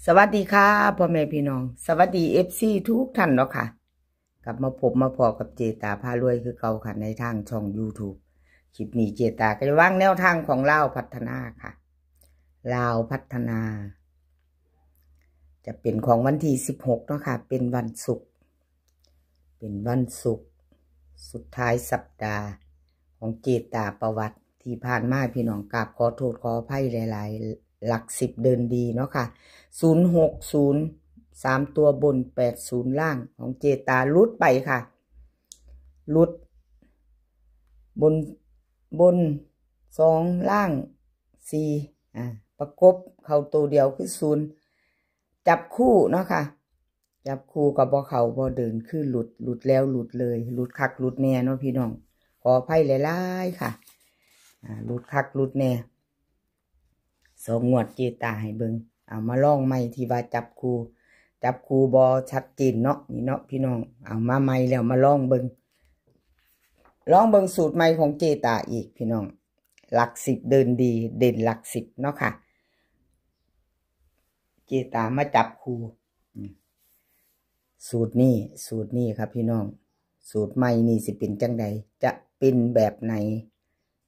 สวัสดีค่ะพ่อแม่พี่น้องสวัสดีFCทุกท่านเนาะค่ะกลับมาพบมาพอกับเจตาพารวยคือเก่าค่ะในทางช่อง YouTube คลิปนี้เจตาก็จะวางแนวทางของลาวพัฒนาค่ะลาวพัฒนาจะเป็นของวันที่16เนาะค่ะเป็นวันศุกร์สุดท้ายสัปดาห์ของเจตาประวัติที่ผ่านมาพี่น้องกราบขอโทษขออภัยหลายๆหลัก10เดินดีเนาะค่ะ060 3ตัวบน80ล่างของเจตาลุดไปค่ะลุดบน2ล่าง4ประกบเข้าตัวเดียวคือ0จับคู่เนาะค่ะจับคู่กับบ่เข้าบ่เดินคือหลุดแล้วหลุดเลยหลุดคักหลุดแน่เนาะพี่น้องขออภัยหลายๆค่ะหลุดคักหลุดแน่2 งวดเจตาให้เบิ่งเอามาลองใหม่ที่ว่าจับคู่บ่ชัดเจนเนาะนี่เนาะพี่น้องเอามาใหม่แล้วมาลองเบิ่งสูตรใหม่ของเจตาอีกพี่น้องหลัก10เดินดีเด่นหลัก10เนาะค่ะเจตามาจับคู่สูตรนี้ครับพี่น้องสูตรใหม่นี่สิเป็นจังใดจะเป็นแบบไหน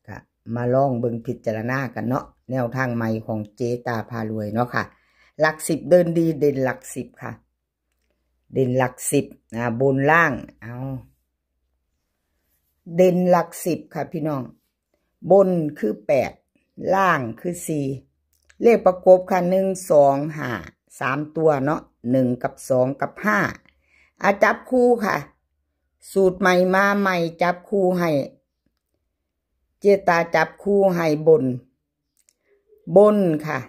ก็มาลองเบิ่งพิจารณากันเนาะแนวทางใหม่ของเจตาพารวยเนาะค่ะหลัก10เดินดีเด่นหลัก10ค่ะเด่นหลัก10บนล่างเอาเด่นหลัก10ค่ะพี่น้องบนคือ8ล่างคือ4เลขประกบค่ะ1 2 5 3ตัวเนาะ1กับ2กับ5จับคู่ค่ะสูตรใหม่มาใหม่จับคู่ให้เจตาจับคู่ให้บนค่ะ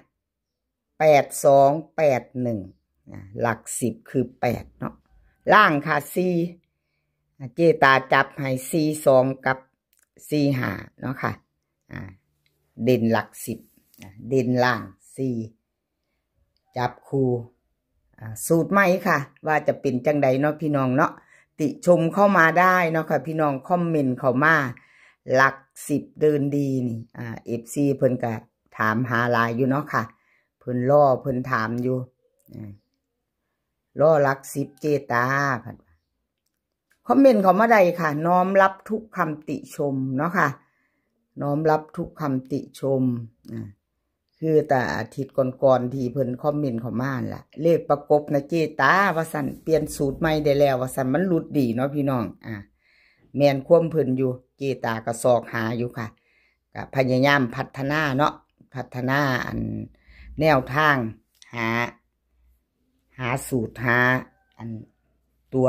8 2 8 1หลัก10คือ8เนาะล่างค่ะ4เจตาจับให้4 2กับ4 5เนาะค่ะเด่นหลัก10เด่นล่าง4จับคู่สูตรใหม่ค่ะว่าจะเป็นจังใดเนาะพี่น้องเนาะติชมเข้ามาได้เนาะค่ะพี่น้องคอมเมนต์เข้ามาหลัก10เดินดีนี่FC เพิ่นก็ถามหาหลายอยู่เนาะค่ะเพิ่นรอเพิ่นถามอยู่รอหลัก10เจตาคอมเมนต์เข้ามาได้ค่ะน้อมรับทุกคำติชมเนาะค่ะน้อมรับทุกคำติชมคือแต่อาทิตย์ก่อนๆที่เพิ่นคอมเมนต์เข้ามาล่ะเลขประกบนะเจตาว่าซั่นเปลี่ยนสูตรใหม่ได้แล้วว่าซั่นมันหลุดดีเนาะพี่น้องแม่นความเพิ่นอยู่เจตาก็ซอกหาอยู่ค่ะก็พยายามพัฒนาเนาะพัฒนาแนวทางหาสูตรหาตัว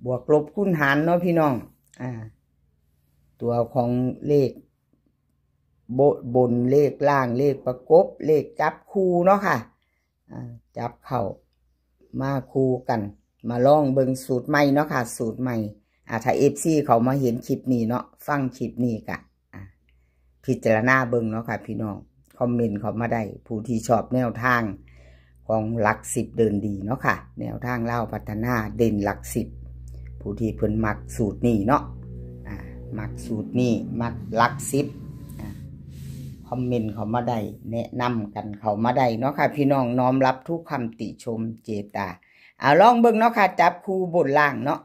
บวกลบคูณหารเนาะพี่น้องตัวของเลขบนเลขล่างเลขประกบเลขจับคู่เนาะค่ะจับเข้ามาคู่กันมาลองเบิ่งสูตรใหม่เนาะค่ะสูตรใหม่ถ้า FC เขามาเห็นคลิปนี้เนาะฟังคลิปนี้กะพิจารณาเบิ่งเนาะค่ะพี่น้องคอมเมนต์เขามาได้ผู้ที่ชอบแนวทางของหลัก10เดินดีเนาะค่ะแนวทางลาวพัฒนาเด่นหลัก10ผู้ที่เพิ่นมักสูตรนี้เนาะมักสูตรนี้มักหลัก10คอมเมนต์เขามาได้แนะนำกันเขามาได้เนาะค่ะพี่น้องน้อมรับทุกคำติชมเจตาลองเบิ่งเนาะค่ะจับคู่บนล่างเนาะ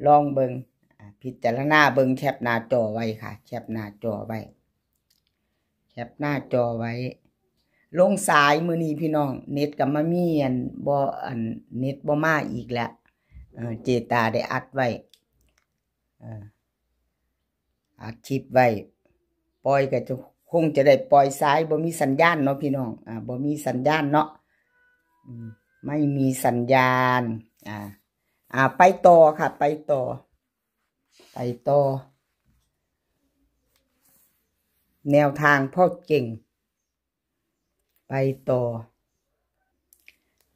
ลองเบิ่งพิจารณาเบิ่งแคปหน้าจอไว้ค่ะแคปหน้าจอไว้ลงสายมื้อนี้พี่น้องเน็ตก็มามีเน็ตบ่มาอีกแล้วเจตาได้อัดไว้อัดคลิปไว้ปล่อยก็คงจะได้ปล่อยสายบ่มีสัญญาณเนาะพี่น้องบ่มีสัญญาณเนาะไม่มีสัญญาณไปต่อค่ะไปต่อแนวทางพ่อเก่งไปต่อ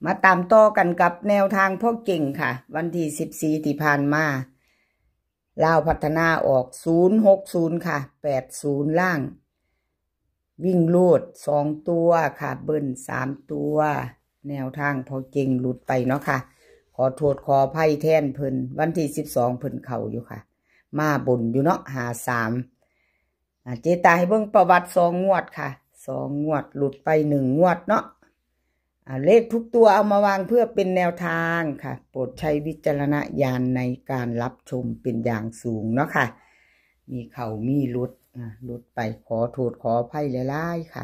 มาตามต่อกันกับแนวทางพ่อเก่งค่ะวันที่14ที่ผ่านมาลาวพัฒนาออก060ค่ะ80ล่างวิ่งลูด2ตัวค่ะเบิ้ล3ตัวแนวทางพ่อเก่งหลุดไปเนาะค่ะขอโทษขออภัยแทนเพิ่นวันที่12เพิ่นเข้าอยู่ค่ะมาบนอยู่เนาะ53เจตาให้เบิ่งประวัติ2 งวดค่ะ 2 งวดหลุดไป1 งวดเนาะเลขทุกตัวเอามาวางเพื่อเป็นแนวทางค่ะโปรดใช้วิจารณญาณในการรับชมเป็นอย่างสูงเนาะค่ะมีเขามีหลุดไปขอโทษขออภัยหลายๆค่ะ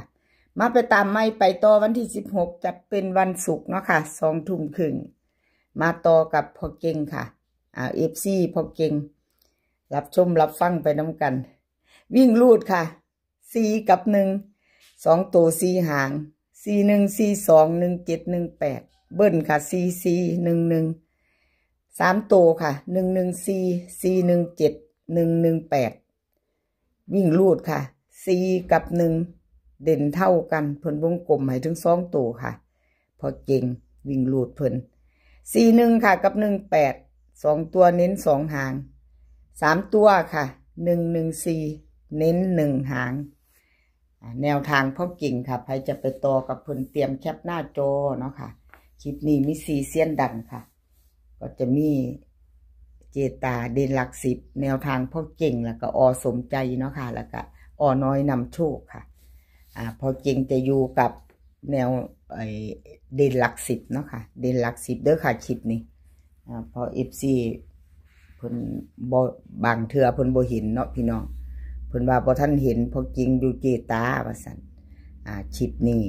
มาไปตามไม่ไปต่อวันที่16จะเป็นวันศุกร์เนาะค่ะ20:30น.มาต่อกับพ่อเก่งค่ะFC พ่อเก่งรับชมรับฟังไปน้ำกันวิ่งลูดค่ะ4 กับ 1 2 ตัว 4 หาง4 1 4 2 1 7 1 8เบิ้ลค่ะ4 4 1 1 3 ตัวค่ะ1 1 4 4 1 7 1 1 8วิ่งลูดค่ะ4 กับ 1เด่นเท่ากันเพิ่นวงกลมให้ถึง2 ตัวค่ะพอเก่งวิ่งลูดเพิ่น4 1ค่ะกับ1 8 2 ตัวเน้น2 หาง3 ตัวค่ะ1 1 4เน้น1 หางแนวทางพ่อเก่งค่ะใครจะไปต่อกับเพิ่นเตรียมแคปหน้าจอเนาะค่ะคลิปนี้มี4 เสี้ยนดังค่ะก็จะมีเจตาเด่นหลัก10แนวทางพ่อเก่งแล้วก็สมใจเนาะค่ะแล้วก็น้อยนำโชคค่ะพ่อเก่งจะอยู่กับแนวเด่นหลัก10เนาะค่ะเด่นหลัก10เด้อค่ะคลิปนี้พอ FC เพิ่นบ่บางเทื่อเพิ่นบ่เห็นเนาะพี่น้องเพิ่นว่าบ่ทันเห็นพอจริงอยู่เจตาว่าซั่นคลิปนี้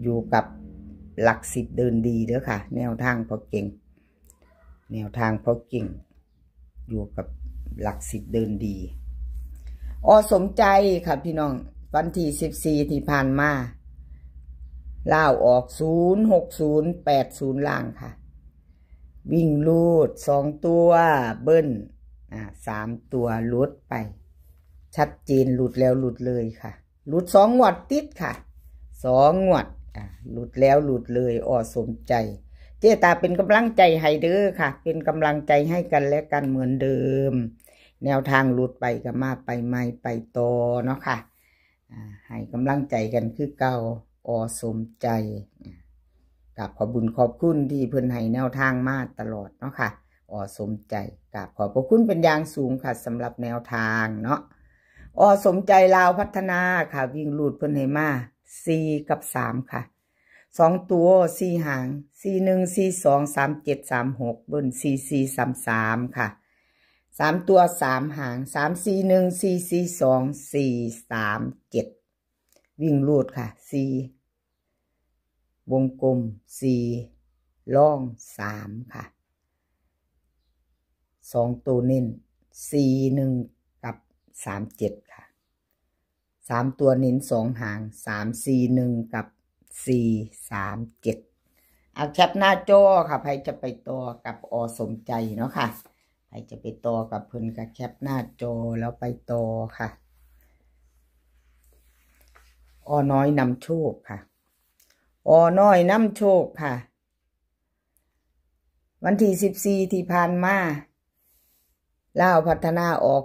อยู่กับหลัก10เดินดีเด้อค่ะแนวทางพอเก่งแนวทางพอเก่งอยู่กับหลัก10เดินดีสมใจค่ะพี่น้องวันที่14ที่ผ่านมาลาวออก06080ล่างค่ะวิ่งลูด2 ตัวเบิ้ล3 ตัวลุดไปชัดเจนหลุดแล้วหลุดเลยค่ะหลุด2 งวดติดค่ะ2 งวดหลุดแล้วหลุดเลยสมใจเจตาเป็นกำลังใจให้เด้อค่ะเป็นกำลังใจให้กันและกันเหมือนเดิมแนวทางหลุดไปก็มาไปไม่ไปต่อเนาะค่ะให้กำลังใจกันคือเก่าสมใจกับขอบุญขอบคุณที่เพิ่นให้แนวทางมาตลอดเนาะค่ะสมใจกับขอบพระคุณเป็นอย่างสูงค่ะสำหรับแนวทางเนาะสมใจลาวพัฒนาค่ะวิ่งลูดเพิ่นให้มา4 กับ 3ค่ะ2 ตัว4 หาง4 1 4 2 3 7 3 6เบิ้ล4 4 3 3ค่ะ3 ตัว3 หาง3 4 1 4 4 2 4 3 7วิ่งลูดค่ะ4วงกลม4ล่อง3ค่ะ2 ตัวเน้น4 1กับ3 7ค่ะ3 ตัวเน้น2 หาง3 4 1กับ4 3 7แคปหน้าจอค่ะใครจะไปต่อกับสมใจเนาะค่ะใครจะไปต่อกับเพิ่นก็แคปหน้าจอแล้วไปต่อค่ะน้อยนำโชคค่ะน้อยนำโชคค่ะวันที่14ที่ผ่านมาลาวพัฒนาออก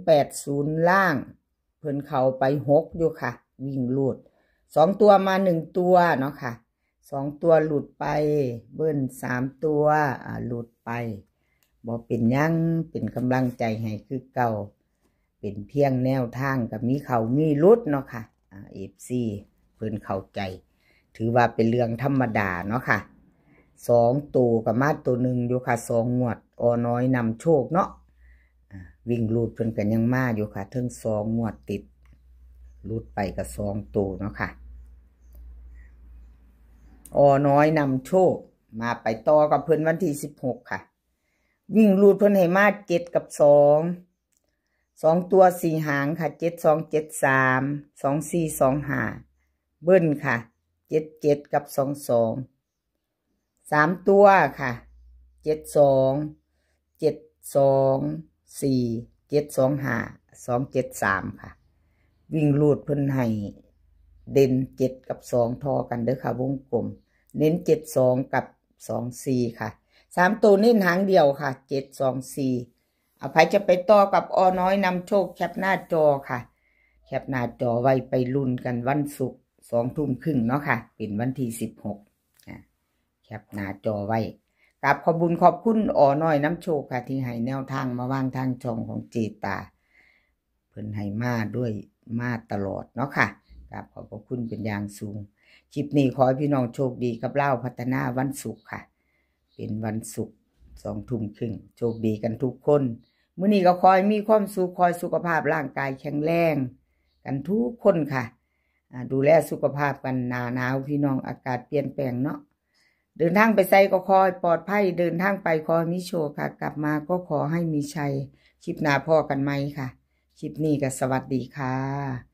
06080ล่างเพิ่นเข้าไป6อยู่ค่ะวิ่งลูด2 ตัวมา1 ตัวเนาะค่ะ2 ตัวหลุดไปเบิ้ล3 ตัวหลุดไปบ่เป็นยังเป็นกำลังใจให้คือเก่าเป็นเพียงแนวทางกับมีเขามีลุดเนาะค่ะFC เพิ่นเข้าใจถือว่าเป็นเรื่องธรรมดาเนาะค่ะ2 ตัวกับมาตัวหนึ่งอยู่ค่ะ2 งวดน้อยนำโชคเนาะวิ่งลูดเพิ่นกันยังมาอยู่ค่ะถึง2 งวดติดลูดไปกับ2 ตัวเนาะค่ะน้อยนำโชคมาไปต่อกับเพิ่นวันที่16ค่ะวิ่งลูดเพิ่นให้มา7 กับ 2 ตัว4 หางค่ะ7 2 7 3 2 4 2 5เบิ้ลค่ะ7 7กับ2 2 3 ตัวค่ะ7 2 7 2 4 7 2 5 2 7 3ค่ะวิ่งลูดเพิ่นให้เด่น7 กับ 2ทอกันเด้อค่ะวงกลมเน้น7 2กับ2 4ค่ะ3 ตัวเน้นหางเดียวค่ะ7 2 4ใครจะไปต่อกับน้อยนำโชคแคปหน้าจอค่ะแคปหน้าจอไว้ไปลุ้นกันวันศุกร์20:30เนาะค่ะเป็นวันที่16แคปหน้าจอไว้กับขอบบุญขอบคุณน้อยน้ำโชคค่ะที่ให้แนวทางมาวางทางช่องของเจตาเพิ่ เพิ่นให้มาด้วยมาตลอดเนาะค่ะกราบขอบพระคุณเป็นอย่างสูงคลิปนี้ขอให้พี่น้องโชคดีกับเล่าพัฒนาวันศุกร์ค่ะเป็นวันศุกร์20:30โชคดีกันทุกคนมื้อนี้ก็ขอให้มีความสุขขอให้สุขภาพร่างกายแข็งแรงกันทุกคนค่ะดูแลสุขภาพกันหนาวพี่น้องอากาศเปลี่ยนแปลงเนาะเดินทางไปไสก็ขอให้ปลอดภัยเดินทางไปขอให้มีโชคค่ะกลับมาก็ขอให้มีชัยคลิปหน้าพ่อกันไหมค่ะคลิปนี้ก็สวัสดีค่ะ